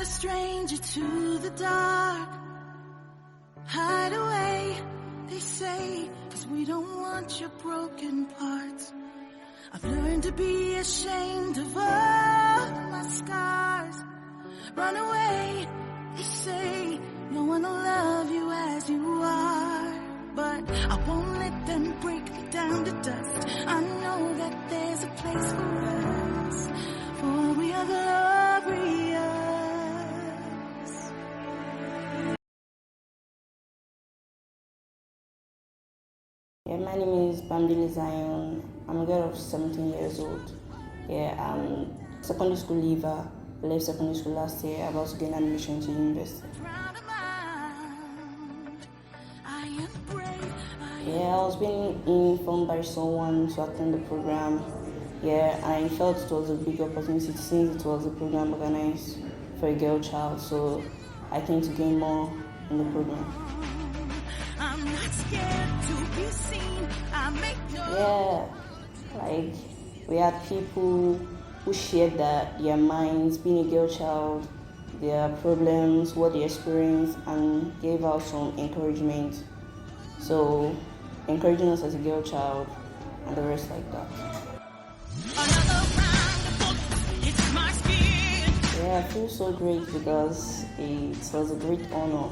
a stranger to the dark. Hide away, they say, 'cause we don't want your broken parts. I've learned to be ashamed of all my scars. Run away, they say, no one will love you as you are. But I won't let them break me down to dust. I know that there's a place for us, for we are glorious. Yeah, my name is Bamdili Zion. I'm a girl of 17 years old. Yeah, I'm secondary school leaver. I left secondary school last year, about to gain admission to university. Yeah, I was being informed by someone to attend the program. Yeah, I felt it was a big opportunity since it was a program organized for a girl child, so I came to gain more in the program. I'm not scared to be seen. Yeah, like we had people who shared their minds, being a girl child, their problems, what they experienced, and gave out some encouragement. So, encouraging us as a girl child, and the rest like that. Yeah, I feel so great because it was a great honor.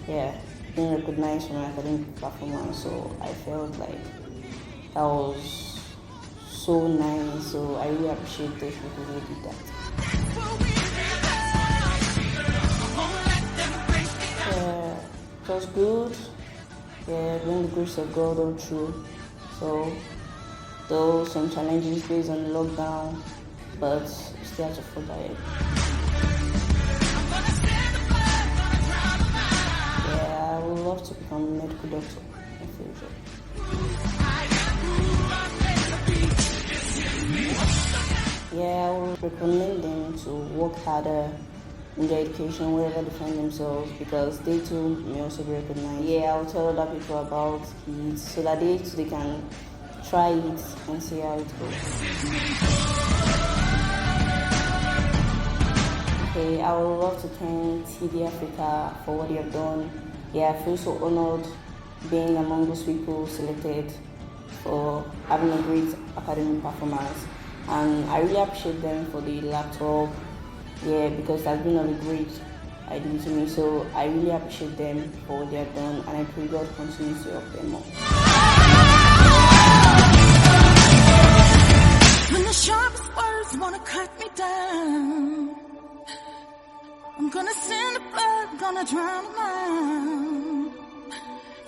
Yeah, being recognized for my academic performance. So I felt like that was so nice. So I really appreciate those people who did that. Yeah, it was good. Yeah, when the grace of God all through. So, though some challenges based on the lockdown, but still have to further it. Yeah, I would love to become a medical doctor in the future. Yeah, I would recommend them to work harder in their education wherever they find themselves, because they too may also be recognized. Yeah, I'll tell other people about it so that they too they can try it and see how it goes. Okay, I would love to thank TV Africa for what they have done. Yeah, I feel so honored being among those people selected for having a great academic performance, and I really appreciate them for the laptop. Yeah, because that's been a great idea to me. So I really appreciate them for what they have done, and I pray God continues to help them more. When the sharpest words wanna cut me down, I'm gonna send the blood, gonna drown them out.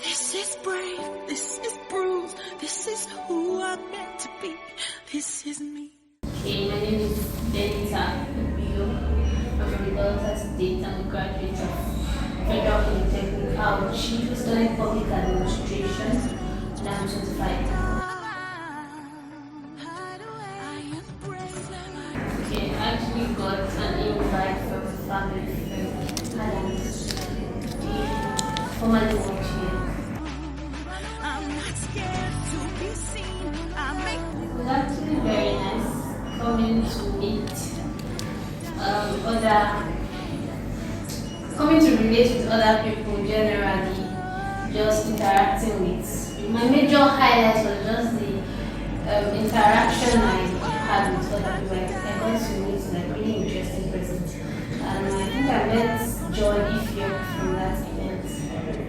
This is brave, this is bruised, this is who I'm meant to be, this is me. Okay, my name is Denita. I'm from the Delta State. I'm a graduate of Federal Polytechnic Ouch, studying public administration, and I'm 25. Okay, I actually got an invite from a family friend, and he formally worked here. It was actually very nice coming to meet coming to relate with other people generally, just interacting with. My major highlight was just the interaction I had with other people. I got to meet like really interesting persons, and I think I met Joy Ifyo from that event.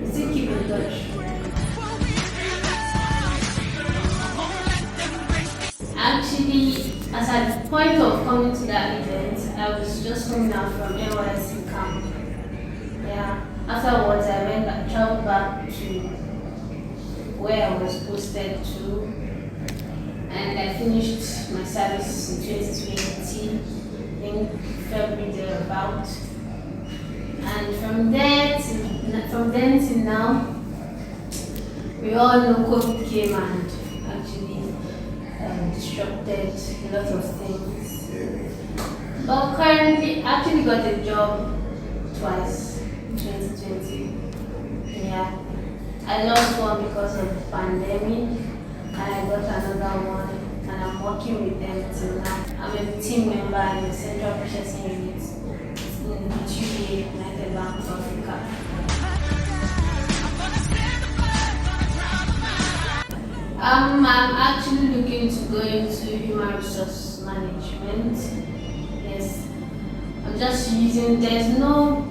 We still keep in touch. Actually, as at the point of coming to that event, I was just coming out from NYC camp. Yeah. Afterwards, I traveled back to where I was posted to, and I finished my service in 2020, in February thereabout. And from then till now, we all know COVID came and actually disrupted a lot of things. But currently, I actually got a job twice in 2020. Yeah, I lost one because of the pandemic, and I got another one, and I'm working with them till now. I'm a team member in the Central Processing Unit in with UBA, United Bank of Africa. I'm actually looking to go into human resource management. Yes, I'm just using. There's no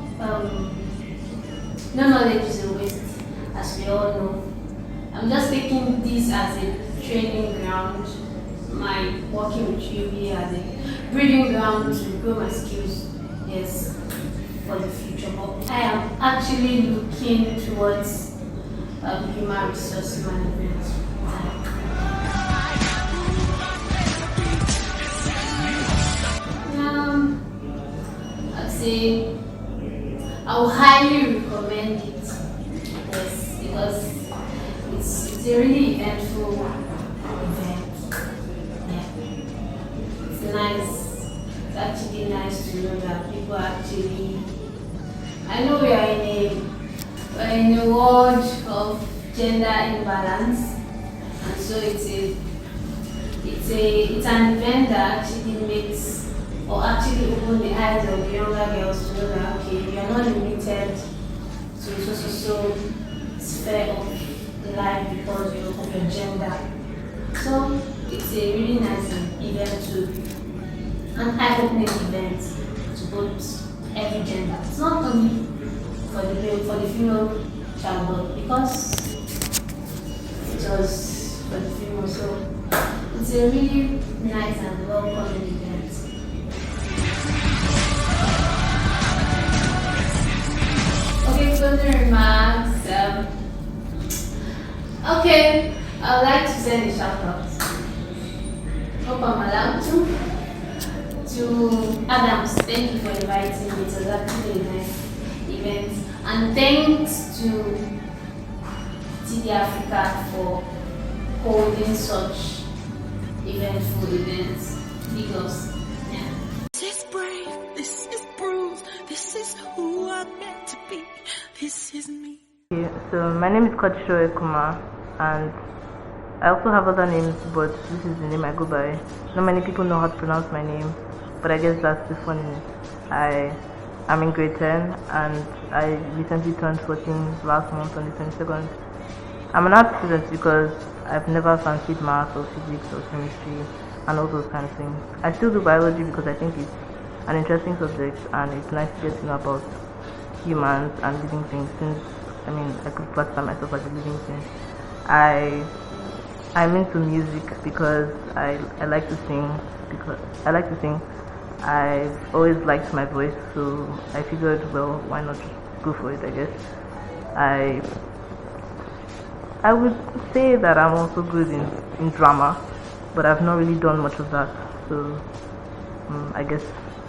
knowledge is a waste, as we all know. I'm just taking this as a training ground, my working with UBA as a breeding ground to grow my skills. Yes, for the future. But I am actually looking towards human resource management. I'd say I would highly recommend it. Yes, because it's a really eventful event. Yeah. It's nice. It's actually nice to know that people actually. I know we're in a world of gender imbalance, and so it's an event that actually makes or actually open the eyes of the younger girls to know that okay, you're not limited to so sphere of life because of your gender. So it's a really nice event too, an eye-opening event to both every gender. It's not only for the female child, but because it was for the female, so it's a really nice and welcoming event. Okay, closing remarks. Okay, I'd like to send a shout out. Hope I'm allowed to Adams. Thank you for inviting me. It was actually a nice event, and thanks to TD Africa for holding such eventful events. Because yeah. This is brave, this is bruised, this is who I'm meant to be, this is me. Okay, so my name is Kodisho Ekuma, and I also have other names, but this is the name I go by. Not many people know how to pronounce my name, but I guess that's the funniness. I'm in grade 10, and I recently turned 14 last month on the 22nd. I'm an art student because I've never fancied math or physics or chemistry and all those kind of things. I still do biology because I think it's an interesting subject and it's nice to get to know about humans and living things, since I could classify myself as a living thing. I'm into music because I like to sing. I've always liked my voice, so I figured, well, why not just go for it, I guess. I would say that I'm also good in drama, but I've not really done much of that, so I guess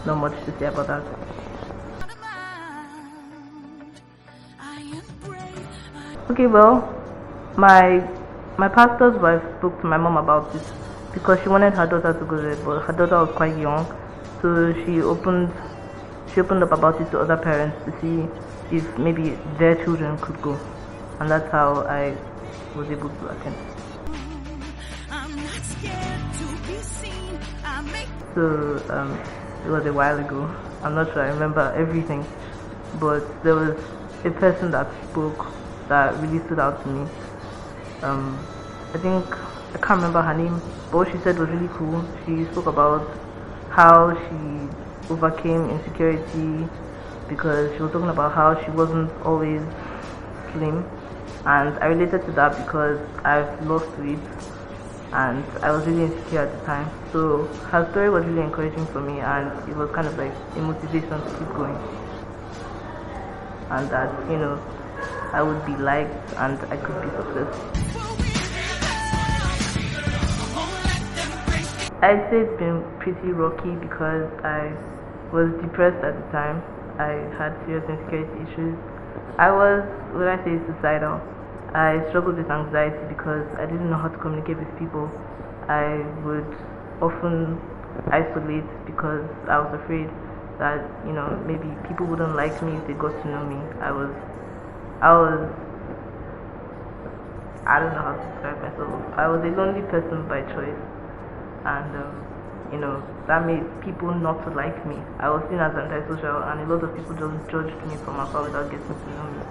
not much to say about that. Okay, well, my pastor's wife spoke to my mom about this because she wanted her daughter to go there, but her daughter was quite young, so she opened up about it to other parents to see if maybe their children could go, and that's how I was able to attend. So it was a while ago. I'm not sure I remember everything, but there was a person that spoke that really stood out to me. I can't remember her name, but what she said was really cool. She spoke about how she overcame insecurity, because she was talking about how she wasn't always slim, and I related to that because I've lost weight and I was really insecure at the time. So her story was really encouraging for me, and it was kind of like a motivation to keep going, and that I would be liked and I could be successful. I'd say it's been pretty rocky because I was depressed at the time. I had serious insecurity issues. I was, would I say, suicidal. I struggled with anxiety because I didn't know how to communicate with people. I would often isolate because I was afraid that maybe people wouldn't like me if they got to know me. I don't know how to describe myself. I was a lonely person by choice, and that made people not to like me. I was seen as antisocial, and a lot of people just judged me from afar without getting to know me.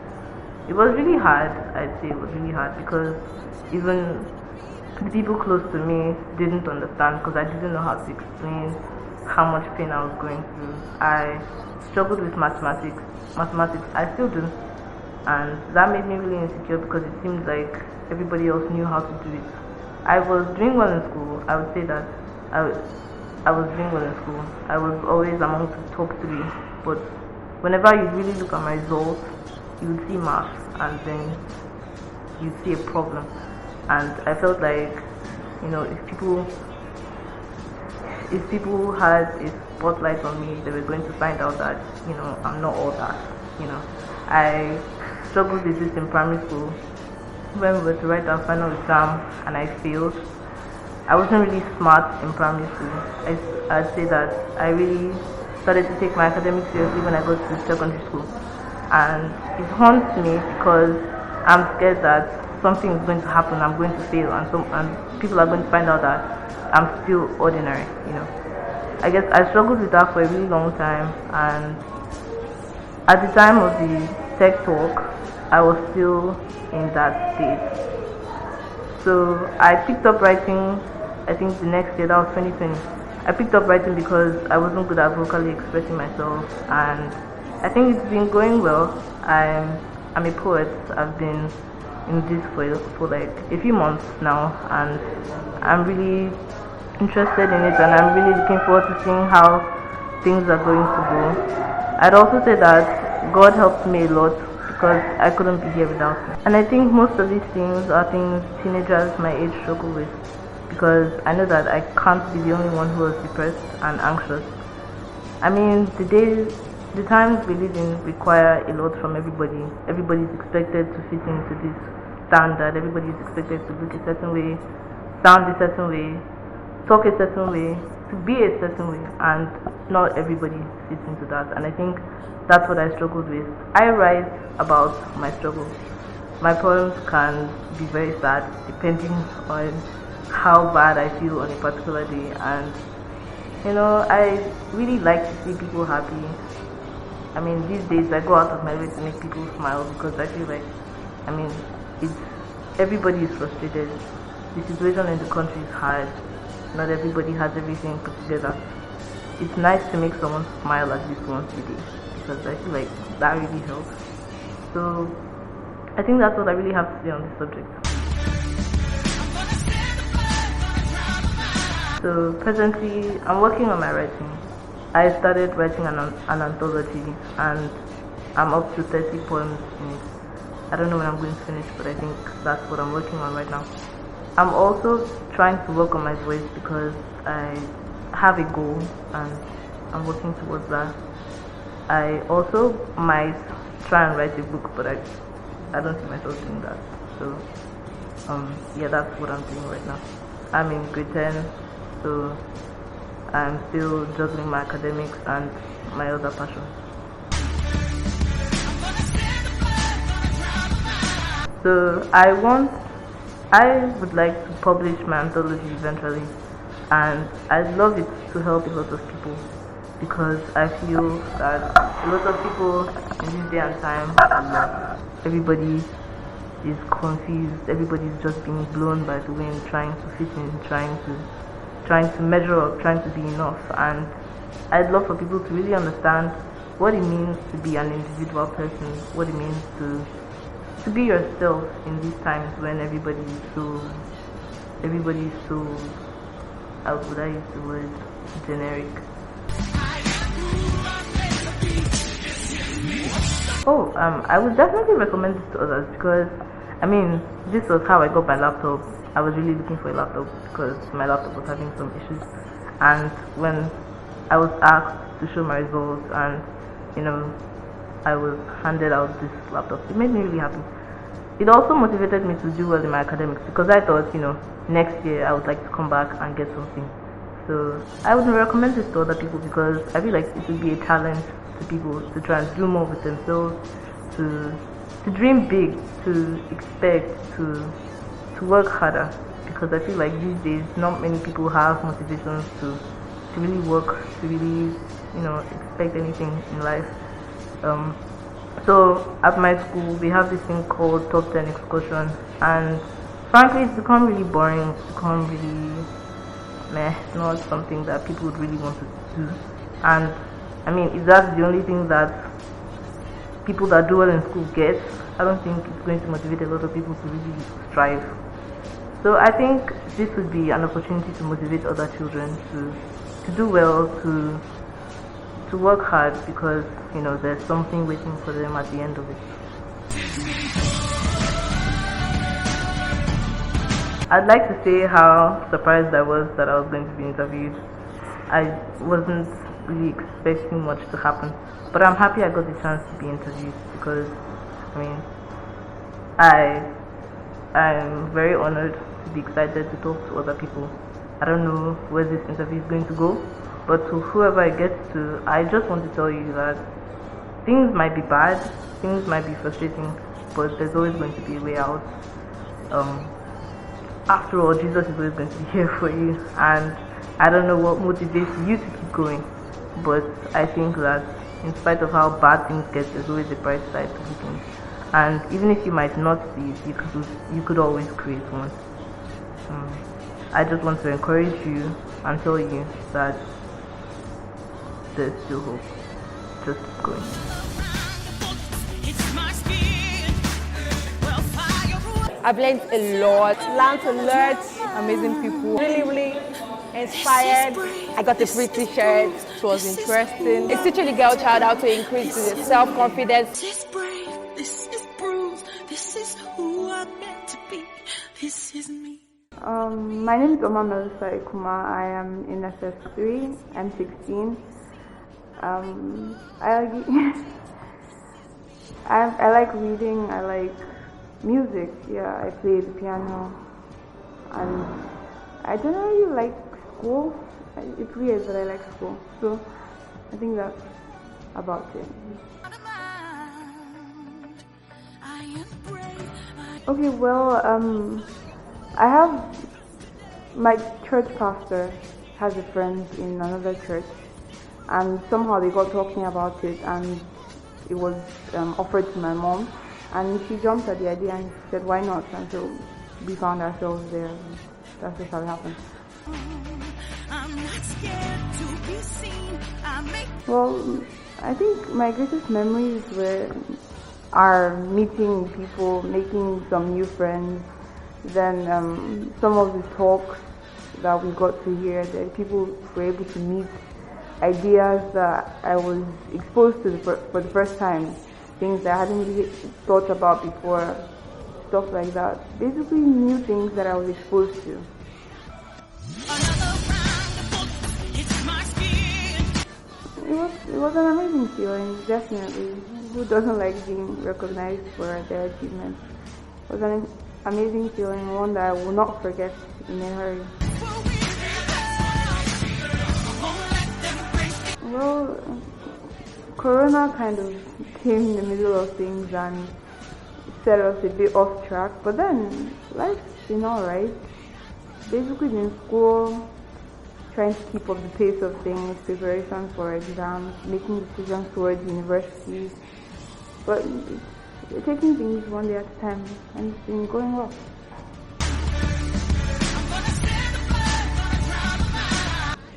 It was really hard. I'd say it was really hard because even the people close to me didn't understand because I didn't know how to explain how much pain I was going through. I struggled with mathematics. I still do, and that made me really insecure because it seemed like everybody else knew how to do it. I was doing well in school. I would say that I was doing well in school. I was always among the top 3, but whenever you really look at my results, you would see marks and then you'd see a problem. And I felt like, if people had a spotlight on me, they were going to find out that, I'm not all that. I struggled with this in primary school when we were to write our final exam and I failed. I wasn't really smart in primary school. I'd say that I really started to take my academics seriously when I got to secondary school. And it haunts me because I'm scared that something is going to happen, I'm going to fail, and people are going to find out that I'm still ordinary, I guess I struggled with that for a really long time, and at the time of the tech talk, I was still in that state. So I picked up writing, I think the next year, that was 2020. I picked up writing because I wasn't good at vocally expressing myself, and I think it's been going well. I'm a poet. I've been in this for like a few months now, and I'm really interested in it, and I'm really looking forward to seeing how things are going to go. I'd also say that God helped me a lot because I couldn't be here without him. And I think most of these things are things teenagers my age struggle with, because I know that I can't be the only one who was depressed and anxious. I mean, the times we live in require a lot from everybody. Everybody's expected to fit into this standard. Everybody is expected to look a certain way, sound a certain way, talk a certain way, to be a certain way, and not everybody fits into that. And I think that's what I struggled with. I write about my struggles. My poems can be very sad depending on how bad I feel on a particular day, and I really like to see people happy. I mean, these days I go out of my way to make people smile because I feel like, everybody is frustrated. The situation in the country is hard. Not everybody has everything put together. It's nice to make someone smile at least once a day because I feel like that really helps. So I think that's what I really have to say on this subject. So presently, I'm working on my writing. I started writing an anthology, and I'm up to 30 poems in it. I don't know when I'm going to finish, but I think that's what I'm working on right now. I'm also trying to work on my voice because I have a goal, and I'm working towards that. I also might try and write a book, but I don't see myself doing that. So yeah, that's what I'm doing right now. I'm in grade 10, so I'm still juggling my academics and my other passions. So I would like to publish my anthology eventually, and I'd love it to help a lot of people because I feel that a lot of people in this day and time, everybody is confused, everybody's just being blown by the wind, trying to fit in, trying to measure up, trying to be enough. And I'd love for people to really understand what it means to be an individual person, what it means to be yourself in these times when everybody is so, how would I use the word, generic. I would definitely recommend this to others because this was how I got my laptop. I was really looking for a laptop because my laptop was having some issues, and when I was asked to show my results and I was handed out this laptop, it made me really happy. It also motivated me to do well in my academics because I thought next year I would like to come back and get something. So I would recommend this to other people because I feel like it would be a challenge to people to try and do more with themselves, to dream big, to expect, to work harder, because I feel like these days not many people have motivations to to really work, to really, expect anything in life. So at my school, we have this thing called Top 10 Excursion, and frankly, it's become really boring. It's become really meh. It's not something that people would really want to do. And I mean, if that's the only thing that people that do well in school get, I don't think it's going to motivate a lot of people to really strive. So I think this would be an opportunity to motivate other children to do well, to work hard, because there's something waiting for them at the end of it. I'd like to say how surprised I was that I was going to be interviewed. I wasn't really expecting much to happen, but I'm happy I got the chance to be interviewed, because I'm very honored to be excited to talk to other people. I don't know where this interview is going to go, but to whoever I get to, I just want to tell you that things might be bad, things might be frustrating, but there's always going to be a way out. After all, Jesus is always going to be here for you, and I don't know what motivates you to keep going, but I think that in spite of how bad things get, there's always a bright side to things, and even if you might not see it, you could always create one. I just want to encourage you and tell you that there's still hope. Just keep going. I've learned a lot, amazing people, really inspired. I got a free t-shirt, it was interesting. It's teaching the girl child how to increase the self-confidence. This brave, this is bruised, this is who I'm meant to be, this is me. My name is Oma Melissa Ekuma. I am in SS3. I'm 16. I like reading. I like music. Yeah, I play the piano, and I generally like school. It's weird, but I like school. So I think that's about it. Okay, well, I have my church pastor has a friend in another church, and somehow they got talking about it, and it was offered to my mom, and she jumped at the idea and said, "Why not?" And so we found ourselves there. That's just how it happened. Well, I think my greatest memories are meeting people, making some new friends. Then some of the talks that we got to hear, that people were able to meet, ideas that I was exposed to for the first time, things that I hadn't really thought about before, stuff like that. Basically new things that I was exposed to. It was an amazing feeling, definitely. Who doesn't like being recognized for their achievements? It was an amazing feeling, one that I will not forget in a hurry. Well, Corona kind of came in the middle of things and set us a bit off track, but then life's been alright. Basically in school, trying to keep up the pace of things, preparation for exams, making decisions towards university, but taking things one day at a time, and it's been going well.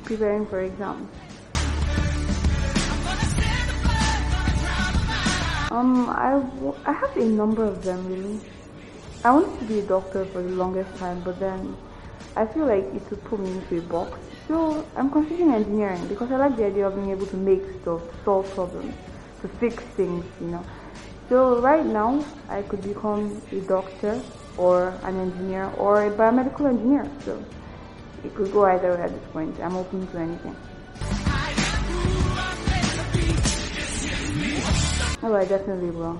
Preparing for exams. I have a number of them really. I wanted to be a doctor for the longest time, but then I feel like it would put me into a box. So I'm considering engineering because I like the idea of being able to make stuff, solve problems, to fix things, So right now I could become a doctor or an engineer or a biomedical engineer. So it could go either way at this point. I'm open to anything. Oh, I definitely will.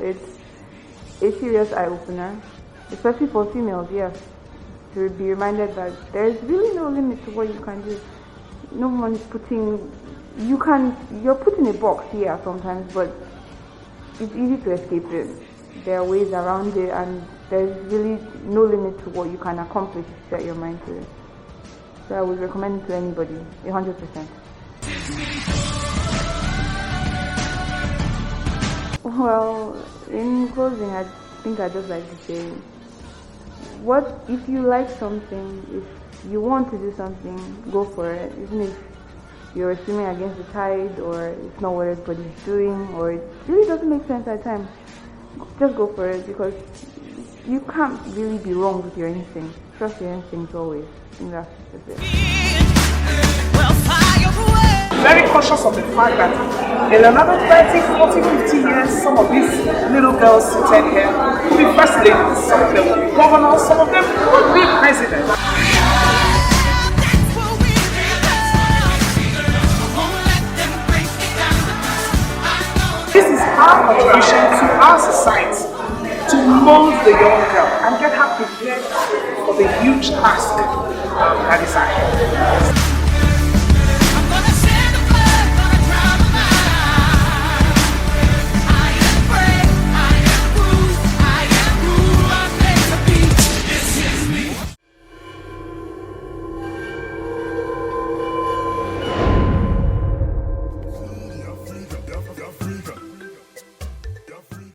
It's a serious eye-opener, especially for females, yes. To be reminded that there's really no limit to what you can do. No one's you're put in a box here sometimes, but it's easy to escape it. There are ways around it, and there's really no limit to what you can accomplish if you set your mind to it. So I would recommend it to anybody, 100%. Well, in closing, I think I'd just like to say, what if you like something, if you want to do something, go for it. Even if you're swimming against the tide, or it's not what everybody's doing, or it really doesn't make sense at times, just go for it, because you can't really be wrong with your instincts. Trust your instincts always. I think that's just it. Very cautious of the fact that in another 30, 40, 50 years, some of these little girls seated here will be first ladies, some of them will be governors, some of them will be presidents. This is our contribution to our society to mold the young girl and get her prepared for the huge task that is ahead.